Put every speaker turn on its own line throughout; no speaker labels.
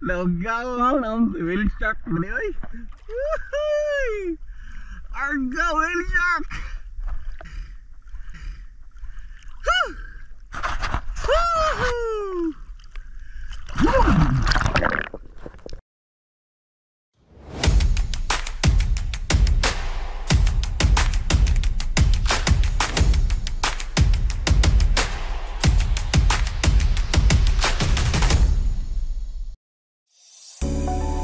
Nagawa ng whale shark mo niyo. Arga whale shark.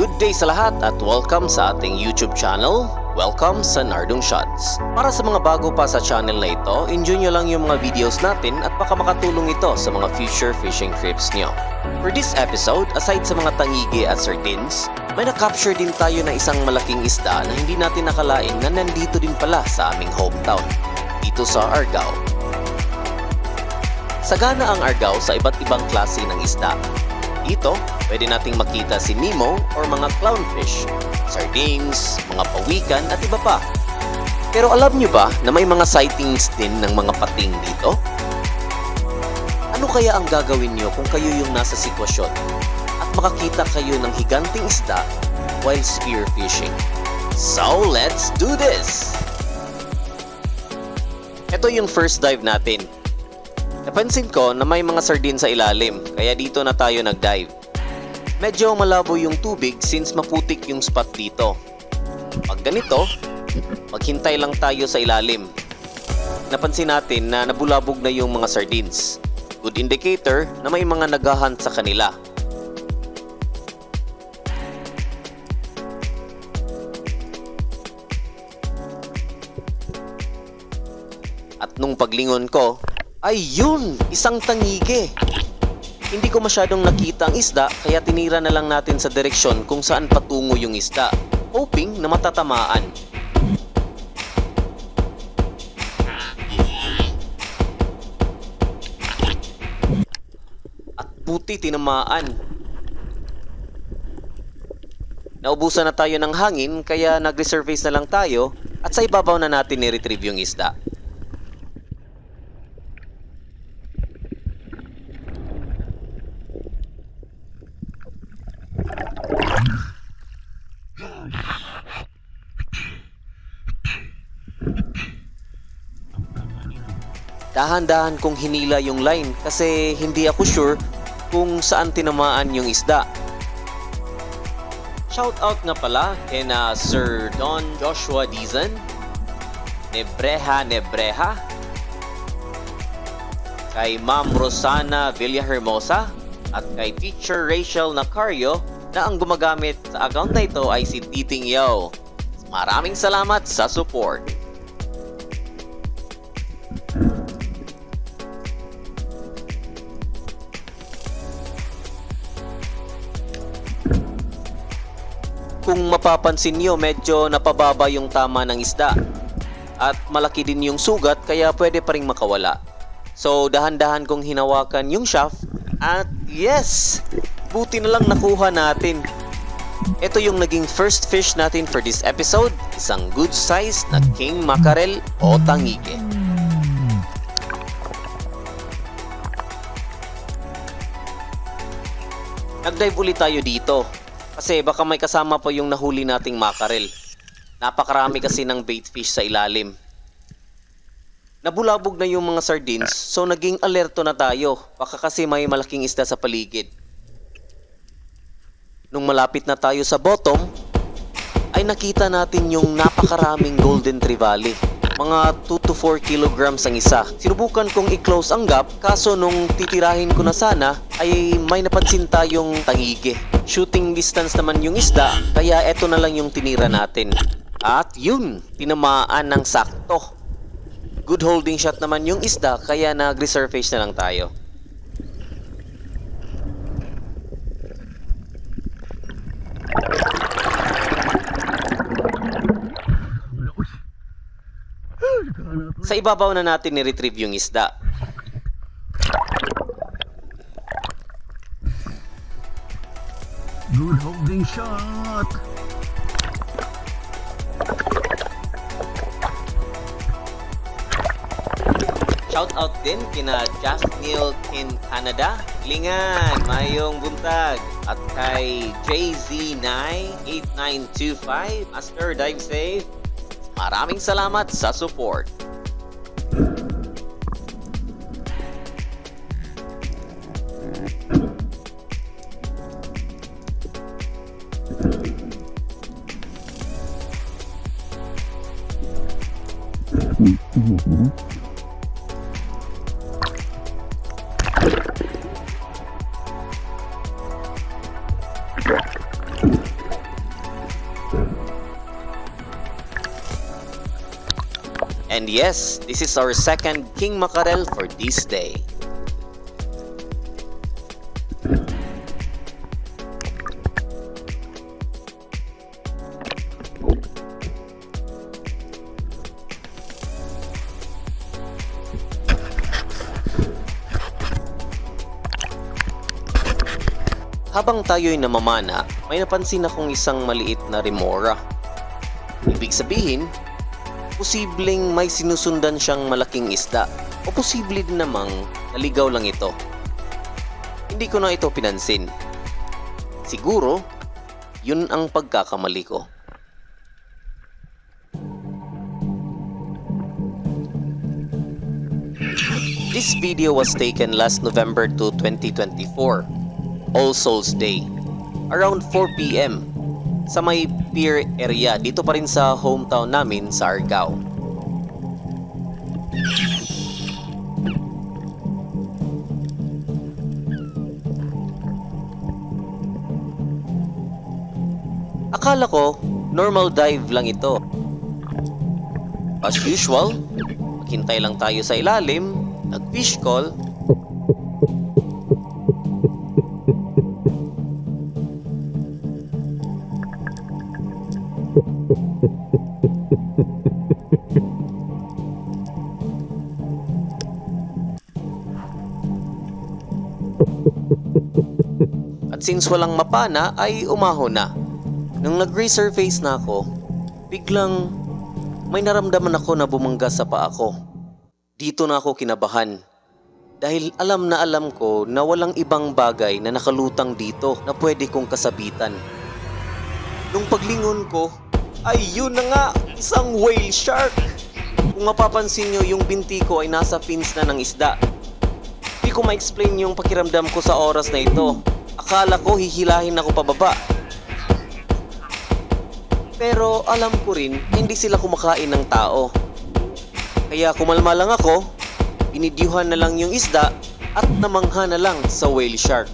Good day sa lahat at welcome sa ating YouTube channel. Welcome sa Nardong Shots. Para sa mga bago pa sa channel na ito, enjoy nyo lang yung mga videos natin at baka makatulong ito sa mga future fishing trips nyo. For this episode, aside sa mga tangige at sardines, may na-capture din tayo na isang malaking isda na hindi natin nakalain na nandito din pala sa aming hometown, dito sa Argao. Sagana ang Argao sa iba't ibang klase ng isda. Dito, pwede nating makita si Nemo or mga clownfish, sardines, mga pawikan at iba pa. Pero alam nyo ba na may mga sightings din ng mga pating dito? Ano kaya ang gagawin nyo kung kayo yung nasa sitwasyon at makakita kayo ng higanting isda while spear fishing? So let's do this! Ito yung first dive natin. Napansin ko na may mga sardines sa ilalim, kaya dito na tayo nag-dive. Medyo malabo yung tubig since maputik yung spot dito. Pag ganito, maghintay lang tayo sa ilalim. Napansin natin na nabulabog na yung mga sardines. Good indicator na may mga naghahunt sa kanila. At nung paglingon ko, ay yun! Isang tangige! Hindi ko masyadong nakita ang isda kaya tinira na lang natin sa direksyon kung saan patungo yung isda, hoping na matatamaan. At buti tinamaan. Naubusan na tayo ng hangin kaya nag-resurface na lang tayo at sa ibabaw na natin ni-retrieve yung isda. Dahan-dahan kong hinila yung line kasi hindi ako sure kung saan tinamaan yung isda. Shoutout nga pala kina Sir Don Joshua Dizan, Nebreha, kay Ma'am Rosana Villahermosa at kay Teacher Rachel Nacario na ang gumagamit sa account na ito ay si Titing Yo. Maraming salamat sa support. Kung mapapansin nyo, medyo napababa yung tama ng isda at malaki din yung sugat kaya pwede pa ring makawala. So dahan-dahan kong hinawakan yung shaft at yes! Buti na lang nakuha natin. Ito yung naging first fish natin for this episode, isang good size na king mackerel o tangige. Nag-dive ulit tayo dito kasi baka may kasama pa yung nahuli nating mackerel. Napakarami kasi ng bait fish sa ilalim. Nabulabog na yung mga sardines so naging alerto na tayo, baka kasi may malaking isda sa paligid. Nung malapit na tayo sa bottom, ay nakita natin yung napakaraming golden trevally. Mga 2 to 4 kilograms ang isa. Sinubukan kong i-close ang gap, kaso nung titirahin ko na sana, ay may napansin tayong tangige. Shooting distance naman yung isda, kaya eto na lang yung tinira natin. At yun, tinamaan ng sakto. Good holding shot naman yung isda, kaya nag-resurface na lang tayo. Sa ibabaw na natin ni-retrieve yung isda.
Good holding shot!
Shout out din kina Just Neil in Canada. Lingan, mayong buntag. at kay JZ98925 Master Dive Safe. Maraming salamat sa support. And yes, this is our second king mackerel for this day. Habang tayo'y namamana, may napansin akong isang maliit na remora. Ibig sabihin, posibleng may sinusundan siyang malaking isda o posible din namang naligaw lang ito. Hindi ko na ito pinansin. Siguro, yun ang pagkakamali ko. This video was taken last November 2, 2024, All Souls Day, around 4 PM. Sa may pier area dito pa rin sa hometown namin sa Argao. Akala ko normal dive lang ito. As usual, maghintay lang tayo sa ilalim, nag-fish call. At since walang mapana ay umahon na. Nung nag-resurface na ako, biglang may naramdaman ako na bumangga sa paa ko. Dito na ako kinabahan. Dahil alam na alam ko na walang ibang bagay na nakalutang dito na pwede kong kasabitan. Nung paglingon ko, ay yun na nga, isang whale shark! Kung mapapansin nyo, yung binti ko ay nasa fins na ng isda. Hindi ko ma-explain yung pakiramdam ko sa oras na ito. Akala ko hihilahin ako pababa. Pero alam ko rin, hindi sila kumakain ng tao. Kaya kumalma lang ako, binidyuhan na lang yung isda at namangha na lang sa whale shark.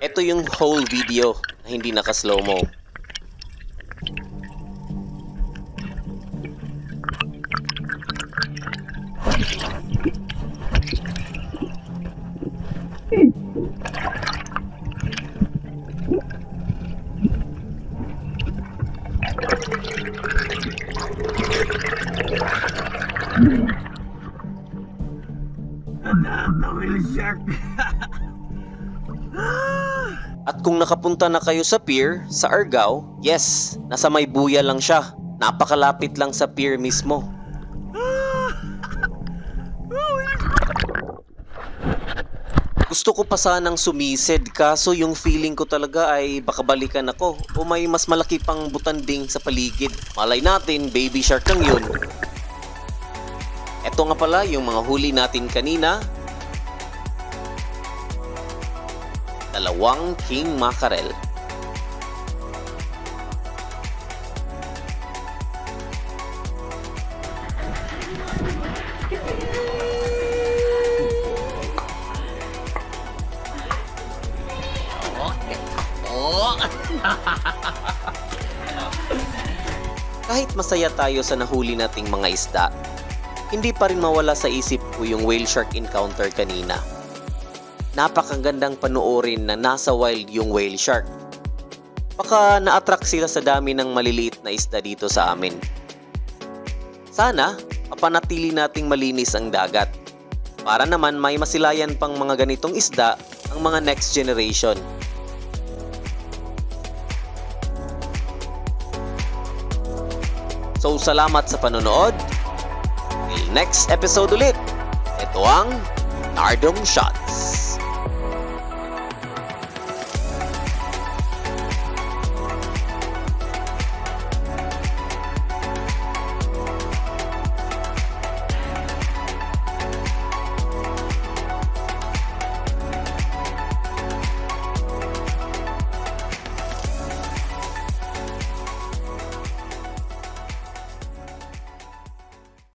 Ito yung whole video na hindi naka-slow-mo.
The whale shark.
At kung nakapunta na kayo sa pier, sa Argao, yes, nasa may buya lang siya. Napakalapit lang sa pier mismo. Gusto ko pa sanang sumisid kaso yung feeling ko talaga ay baka balikan ako o may mas malaki pang butanding sa paligid. Malay natin, baby shark lang yun. Ito nga pala yung mga huli natin kanina. 2 king mackerel. Kahit masaya tayo sa nahuli nating mga isda, hindi pa rin mawala sa isip ko yung whale shark encounter kanina. Napakagandang panoorin na nasa wild yung whale shark. Baka na-attract sila sa dami ng maliliit na isda dito sa amin. Sana, mapanatili nating malinis ang dagat. Para naman may masilayan pang mga ganitong isda ang mga next generation. So, salamat sa panonood. Till next episode ulit. Ito ang Ardong Shots.